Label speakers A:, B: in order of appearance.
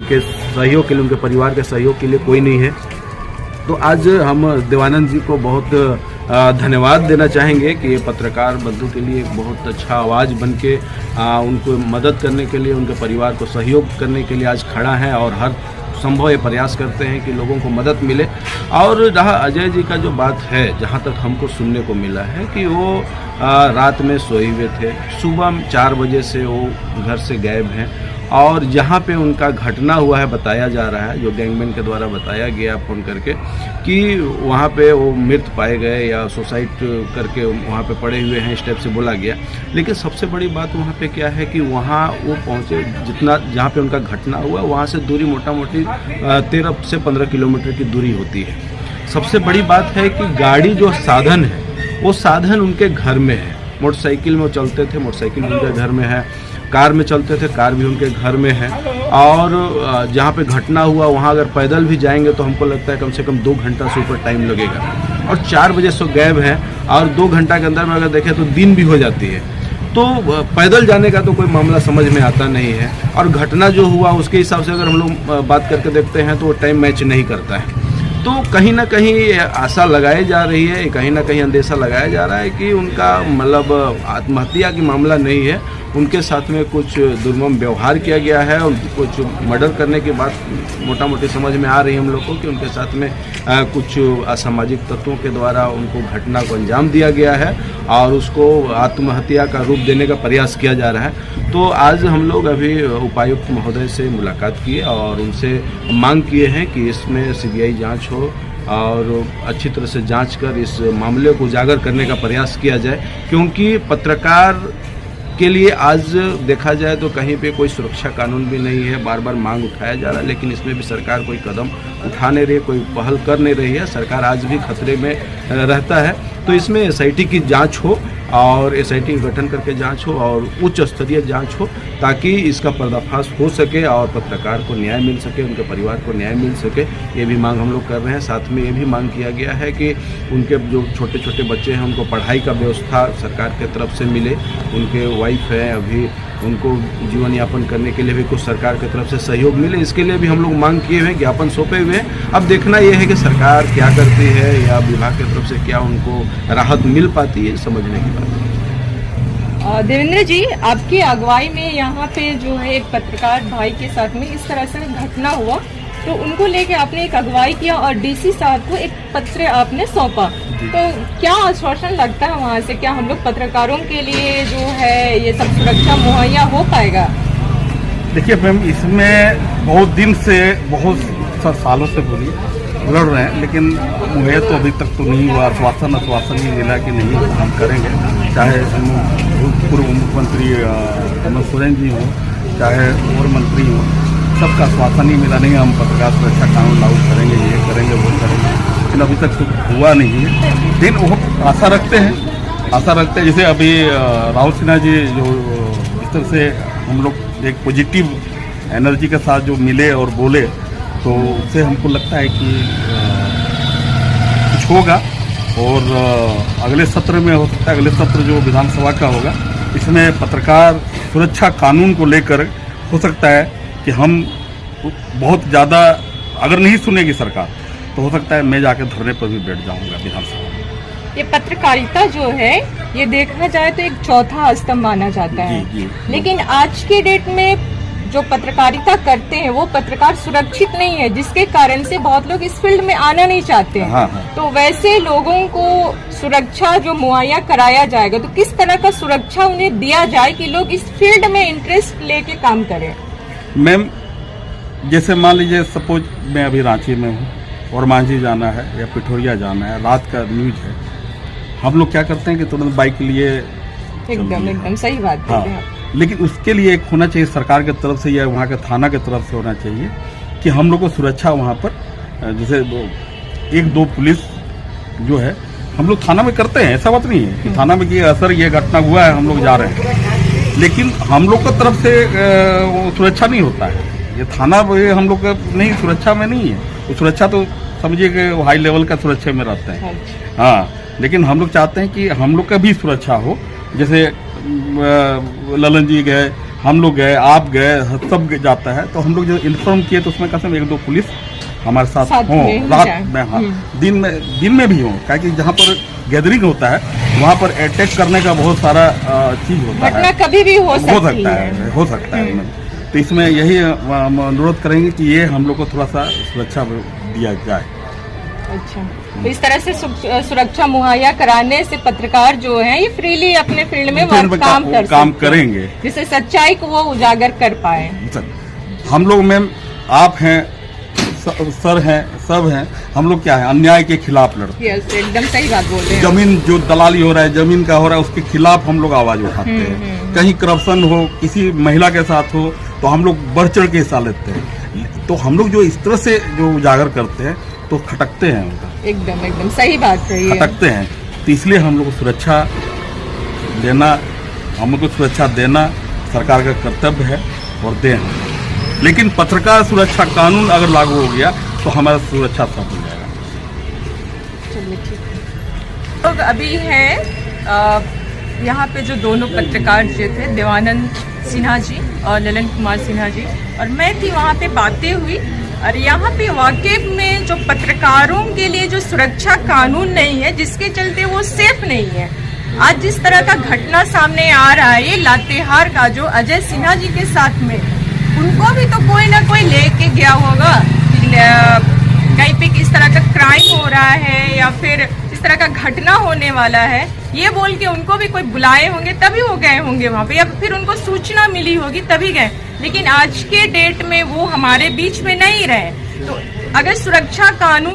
A: के सहयोग के लिए, उनके परिवार के सहयोग के लिए कोई नहीं है। तो आज हम देवानंद जी को बहुत धन्यवाद देना चाहेंगे कि ये पत्रकार बंधु के लिए बहुत अच्छा आवाज़ बन के उनको मदद करने के लिए, उनके परिवार को सहयोग करने के लिए आज खड़ा है और हर संभव ये प्रयास करते हैं कि लोगों को मदद मिले। और रहा अजय जी का जो बात है, जहाँ तक हमको सुनने को मिला है कि वो रात में सोए हुए थे, सुबह 4 बजे से वो घर से गायब हैं और जहाँ पे उनका घटना हुआ है बताया जा रहा है, जो गैंगमैन के द्वारा बताया गया फ़ोन करके कि वहाँ पे वो मृत पाए गए या सुसाइड करके वहाँ पे पड़े हुए हैं, इस टाइप से बोला गया। लेकिन सबसे बड़ी बात वहाँ पे क्या है कि वहाँ वो पहुँचे, जितना जहाँ पे उनका घटना हुआ वहाँ से दूरी मोटा मोटी 13 से 15 किलोमीटर की दूरी होती है। सबसे बड़ी बात है कि गाड़ी जो साधन है वो साधन उनके घर में है। मोटरसाइकिल में वो चलते थे, मोटरसाइकिल उनके घर में है, कार में चलते थे, कार भी उनके घर में है। और जहाँ पे घटना हुआ वहाँ अगर पैदल भी जाएंगे तो हमको लगता है कम से कम 2 घंटा से ऊपर टाइम लगेगा। और 4 बजे से गायब हैं और 2 घंटा के अंदर में अगर देखें तो दिन भी हो जाती है। तो पैदल जाने का तो कोई मामला समझ में आता नहीं है। और घटना जो हुआ उसके हिसाब से अगर हम लोग बात करके देखते हैं तो वो टाइम मैच नहीं करता है। तो कहीं ना कहीं आशा लगाई जा रही है, कहीं ना कहीं अंदेशा लगाया जा रहा है कि उनका मतलब आत्महत्या की मामला नहीं है, उनके साथ में कुछ दुर्मम व्यवहार किया गया है और कुछ मर्डर करने की बात मोटा मोटी समझ में आ रही है हम लोग को कि उनके साथ में कुछ असामाजिक तत्वों के द्वारा उनको घटना को अंजाम दिया गया है और उसको आत्महत्या का रूप देने का प्रयास किया जा रहा है। तो आज हम लोग अभी उपायुक्त महोदय से मुलाकात किए और उनसे मांग किए हैं कि इसमें सीबीआई जांच हो और अच्छी तरह से जांच कर इस मामले को उजागर करने का प्रयास किया जाए, क्योंकि पत्रकार के लिए आज देखा जाए तो कहीं पे कोई सुरक्षा कानून भी नहीं है। बार बार मांग उठाया जा रहा है लेकिन इसमें भी सरकार कोई कदम उठा नहीं रही, कोई पहल कर नहीं रही है। सरकार आज भी खतरे में रहता है। तो इसमें एसआईटी की जांच हो और एसआईटी गठन करके जांच हो और उच्च स्तरीय जांच हो ताकि इसका पर्दाफाश हो सके और पत्रकार को न्याय मिल सके, उनके परिवार को न्याय मिल सके। ये भी मांग हम लोग कर रहे हैं। साथ में ये भी मांग किया गया है कि उनके जो छोटे छोटे बच्चे हैं उनको पढ़ाई का व्यवस्था सरकार के तरफ से मिले। उनके वाइफ हैं, अभी उनको जीवन यापन करने के लिए भी कुछ सरकार की तरफ से सहयोग मिले, इसके लिए भी हम लोग मांग किए हुए, ज्ञापन सौंपे हुए हैं। अब देखना यह है कि सरकार क्या करती है या विभाग की तरफ से क्या उनको राहत मिल पाती है, समझने की बात है।
B: देवेंद्र जी, आपकी अगुवाई में यहाँ पे जो है एक पत्रकार भाई के साथ में इस तरह से घटना हुआ तो उनको लेके आपने एक अगुवाई किया और डीसी साहब को एक पत्र आपने सौंपा, तो क्या आश्वासन लगता है वहाँ से? क्या हम लोग पत्रकारों के लिए जो है ये सब सुरक्षा मुहैया हो पाएगा?
C: देखिए मैम, इसमें बहुत दिन से, बहुत सालों से लड़ रहे हैं लेकिन मुहैया तो अभी तक तो नहीं हुआ। आश्वासन ही मिला कि नहीं हम करेंगे, चाहे पूर्व मुख्यमंत्री हेमंत सोरेन जी हों, चाहे और मंत्री हों, सबका आश्वासन ही मिला नहीं हम पत्रकार सुरक्षा कानून लागू करेंगे, ये करेंगे, वो करेंगे, लेकिन अभी तक तो हुआ नहीं है। लेकिन वो आशा रखते हैं, जैसे अभी राहुल सिन्हा जी जो इस तरह से हम लोग एक पॉजिटिव एनर्जी के साथ जो मिले और बोले, तो उससे हमको लगता है कि कुछ होगा। और अगले सत्र में हो सकता है, अगले सत्र जो विधानसभा का होगा, इसमें पत्रकार सुरक्षा कानून को लेकर हो सकता है कि हम बहुत ज़्यादा, अगर नहीं सुनेगी सरकार तो हो सकता है मैं जाकर धरने पर भी बैठ जाऊंगा विधानसभा में।
B: ये पत्रकारिता जो है ये देखा जाए तो एक चौथा स्तंभ माना जाता है।
C: जी।
B: लेकिन आज के डेट में जो पत्रकारिता करते हैं वो पत्रकार सुरक्षित नहीं है, जिसके कारण से बहुत लोग इस फील्ड में आना नहीं चाहते हैं।
C: हाँ।
B: तो वैसे लोगों को सुरक्षा जो मुहैया कराया जाएगा, तो किस तरह का सुरक्षा उन्हें दिया जाए कि लोग इस फील्ड में इंटरेस्ट लेके काम करें?
C: मैम, जैसे मान लीजिए सपोज मैं अभी रांची में हूँ और मांझी जाना है या पिठोरिया जाना है, रात का न्यूज है, हम लोग क्या करते हैं कि तुरंत बाइक लिए
B: एकदम सही बात
C: हाँ।
B: है।
C: लेकिन उसके लिए एक होना चाहिए सरकार की तरफ से या वहाँ के थाना की तरफ से होना चाहिए कि हम लोग को सुरक्षा वहाँ पर, जैसे 1-2 पुलिस जो है हम लोग थाना में करते हैं, ऐसा बात नहीं है कि थाना में कि असर ये घटना हुआ है हम लोग जा रहे हैं, लेकिन हम लोग की तरफ से सुरक्षा नहीं होता है। ये थाना हम लोग का नहीं, सुरक्षा में नहीं है। तो सुरक्षा तो समझिए कि हाई लेवल का सुरक्षा में रहता है। हाँ, लेकिन हम लोग चाहते हैं कि हम लोग का भी सुरक्षा हो। जैसे ललन जी गए, हम लोग गए, आप गए, सब जाता है, तो हम लोग जो इन्फॉर्म किए तो उसमें कसम 1-2 पुलिस हमारे साथ हो, रात में, हाँ, दिन में भी हो, क्या कि जहाँ पर गैदरिंग होता है वहाँ पर अटैक करने का बहुत सारा चीज होता है,
B: कभी भी हो सकता
C: है। तो इसमें यही हम अनुरोध करेंगे कि ये हम लोग को थोड़ा सा सुरक्षा दिया जाए।
B: अच्छा, तो इस तरह से सुरक्षा मुहैया कराने से पत्रकार जो है ये फ्रीली अपने फील्ड में काम
C: करेंगे,
B: जिससे सच्चाई को वो उजागर कर पाए।
C: हम लोग मैम, आप हैं, सर हैं, सब हैं, हम लोग क्या है, अन्याय के खिलाफ लड़ते हैं।
B: एकदम सही बात बोल रहे हैं।
C: जमीन जो दलाली हो रहा है, जमीन का हो रहा है, उसके खिलाफ हम लोग आवाज उठाते हैं। कहीं करप्शन हो, किसी महिला के साथ हो, तो हम लोग बढ़ चढ़ के हिस्सा लेते हैं। तो हम लोग जो इस तरह से जो उजागर करते हैं तो खटकते हैं उनका,
B: एकदम सही बात है,
C: खटकते हैं। तो इसलिए हम लोग को सुरक्षा देना, हम लोग को सुरक्षा देना सरकार का कर्तव्य है और दें। लेकिन पत्रकार सुरक्षा कानून अगर लागू हो गया तो हमारा सुरक्षा सब हो जाएगा।
B: चलिए ठीक है। लोग अभी हैं यहाँ पे जो दोनों पत्रकार जो थे, देवानंद सिन्हा जी और ललन कुमार सिन्हा जी, और मैं थी वहाँ पे बातें हुई। और यहाँ पे वाकई में जो पत्रकारों के लिए जो सुरक्षा कानून नहीं है, जिसके चलते वो सेफ नहीं है। आज जिस तरह का घटना सामने आ रहा है, ये लातेहार का जो अजय सिन्हा जी के साथ में, उनको भी तो कोई ना कोई लेके गया होगा कि कहीं पे किस तरह का क्राइम हो रहा है या फिर इस तरह का घटना होने वाला है, ये बोल के उनको भी कोई बुलाए होंगे, तभी वो गए होंगे वहाँ पे, या फिर उनको सूचना मिली होगी तभी गए। लेकिन आज के डेट में वो हमारे बीच में नहीं रहे। तो अगर सुरक्षा कानून